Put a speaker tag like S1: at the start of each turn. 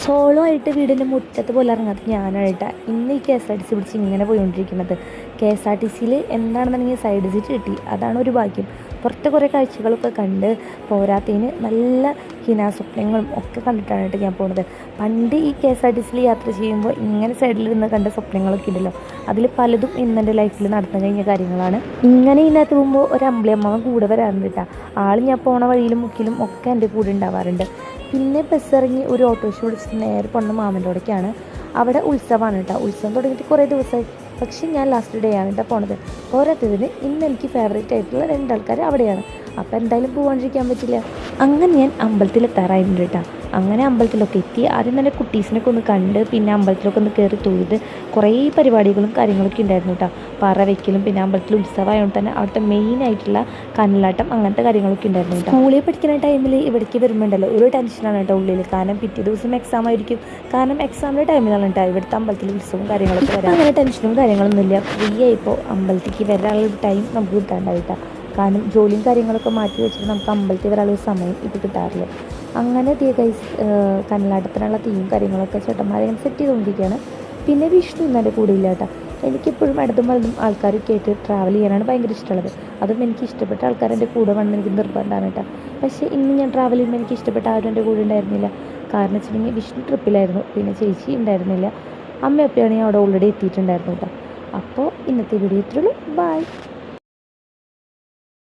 S1: Solo ആയിട്ട് വീടിൻ്റെ മുറ്റത്ത് പോലെ ഇറങ്ങാത്ത ഞാനായിട്ടാ ഇന്ന് ഈ KSRTC പിടിച്ച് ഇങ്ങനെ പോയിക്കൊണ്ടിരിക്കുന്നത്. KSRTCയിൽ എന്താണെന്നുണ്ടെങ്കിൽ സൈഡ് സീറ്റ് കിട്ടി, അതാണ് ഒരു ഭാഗ്യം. പുറത്തെ കുറേ കാഴ്ചകളൊക്കെ കണ്ട് പോരാത്തതിന് നല്ല ഹിനാസ്വപ്നങ്ങളും ഒക്കെ കണ്ടിട്ടാണ് കേട്ടോ ഞാൻ പോകുന്നത്. പണ്ട് ഈ KSRTCയിൽ യാത്ര ചെയ്യുമ്പോൾ ഇങ്ങനെ സൈഡിലിരുന്ന് കണ്ട സ്വപ്നങ്ങളൊക്കെ ഉണ്ടല്ലോ, അതിൽ പലതും ഇന്നെൻ്റെ ലൈഫിൽ നടന്നു കഴിഞ്ഞ കാര്യങ്ങളാണ്. ഇങ്ങനെ ഇതിനകത്ത് പോകുമ്പോൾ ഒരു അമ്പിളിയമ്മ കൂടെ വരാറുണ്ട് കേട്ടോ. ആൾ ഞാൻ പോണ വഴിയിലും മുക്കിലും ഒക്കെ എൻ്റെ കൂടെ ഉണ്ടാവാറുണ്ട്. പിന്നെ ബസ് ഇറങ്ങി ഒരു ഓട്ടോറിക്ഷ വിളിച്ചിട്ട് നേരെ പോണ മാമൻ്റെ അവിടേക്കാണ്. അവിടെ ഉത്സവമാണ് കേട്ടോ. ഉത്സവം തുടങ്ങിയിട്ട് കുറേ ദിവസമായി, പക്ഷേ ഞാൻ ലാസ്റ്റ് ഡേ ആണ് കേട്ടോ പോണത്. പോരാത്തതിന് ഇന്ന് എനിക്ക് ഫേവറേറ്റ് ആയിട്ടുള്ള രണ്ടാൾക്കാർ അവിടെയാണ്. അപ്പോൾ എന്തായാലും പോകാണ്ടിരിക്കാൻ പറ്റില്ല. അങ്ങനെ ഞാൻ അമ്പലത്തിലെത്താറായിട്ടുണ്ട് കേട്ടോ. അങ്ങനെ അമ്പലത്തിലൊക്കെ എത്തി. ആദ്യം തന്നെ കുട്ടീസിനൊക്കെ ഒന്ന് കണ്ട്, പിന്നെ അമ്പലത്തിലൊക്കെ ഒന്ന് കയറി തൊഴുത് കുറേ പരിപാടികളും കാര്യങ്ങളൊക്കെ ഉണ്ടായിരുന്നു കേട്ടോ. പറ വയ്ക്കലും പിന്നെ അമ്പലത്തിൽ ഉത്സവമായതുകൊണ്ട് തന്നെ അവിടുത്തെ മെയിൻ ആയിട്ടുള്ള കനലാട്ടം അങ്ങനത്തെ കാര്യങ്ങളൊക്കെ ഉണ്ടായിരുന്നു കേട്ടോ. സ്കൂളിൽ പഠിക്കുന്ന ടൈമിൽ ഇവിടേക്ക് വരുമ്പോണ്ടല്ലോ ഒരു ടെൻഷനാണ് കേട്ടോ ഉള്ളിൽ. കാരണം പിറ്റേ ദിവസം എക്സാം ആയിരിക്കും. കാരണം എക്സാമിൻ്റെ ടൈമിലാണ് കേട്ടോ ഇവിടുത്തെ അമ്പലത്തിൽ ഉത്സവവും കാര്യങ്ങളൊക്കെ വരാം. അങ്ങനെ ടെൻഷനും കാര്യങ്ങളൊന്നുമില്ല. ഫ്രീ ആയിപ്പോൾ അമ്പലത്തിലേക്ക് വരാനുള്ള ടൈം നമുക്ക് കിട്ടാണ്ടായിട്ടാ. കാരണം ജോലിയും കാര്യങ്ങളൊക്കെ മാറ്റി വെച്ചിട്ട് നമുക്ക് അമ്പലത്തിൽ വരാനുള്ള സമയം ഇപ്പോൾ കിട്ടാറില്ല. അങ്ങനെ ഗൈസ് കനലാട്ടത്തിനുള്ള തീയും കാര്യങ്ങളൊക്കെ ചേട്ടന്മാരെ സെറ്റ് ചെയ്തുകൊണ്ടിരിക്കുകയാണ്. പിന്നെ വിഷ്ണു ഇന്നെൻ്റെ കൂടെ ഇല്ല കേട്ടോ. എനിക്കെപ്പോഴും ഇടതും വലതും ആൾക്കാർ കേട്ട് ട്രാവൽ ചെയ്യാനാണ് ഭയങ്കര ഇഷ്ടമുള്ളത്. അതും എനിക്ക് ഇഷ്ടപ്പെട്ട ആൾക്കാർ എൻ്റെ കൂടെ വന്ന് എനിക്ക് നിർബന്ധമാണ് കേട്ടോ. പക്ഷേ ഇന്ന് ഞാൻ ട്രാവൽ ചെയ്യുമ്പോൾ എനിക്ക് ഇഷ്ടപ്പെട്ട ആരും എൻ്റെ കൂടെ ഉണ്ടായിരുന്നില്ല. കാരണം വെച്ചിട്ടുണ്ടെങ്കിൽ വിഷ്ണു ട്രിപ്പിലായിരുന്നു, പിന്നെ ചേച്ചി ഉണ്ടായിരുന്നില്ല. അമ്മയപ്പയാണെങ്കിൽ അവിടെ ഓൾറെഡി എത്തിയിട്ടുണ്ടായിരുന്നു കേട്ടോ. അപ്പോൾ ഇന്നത്തെ വീഡിയോ ഇത്രയുള്ളൂ. ബൈ.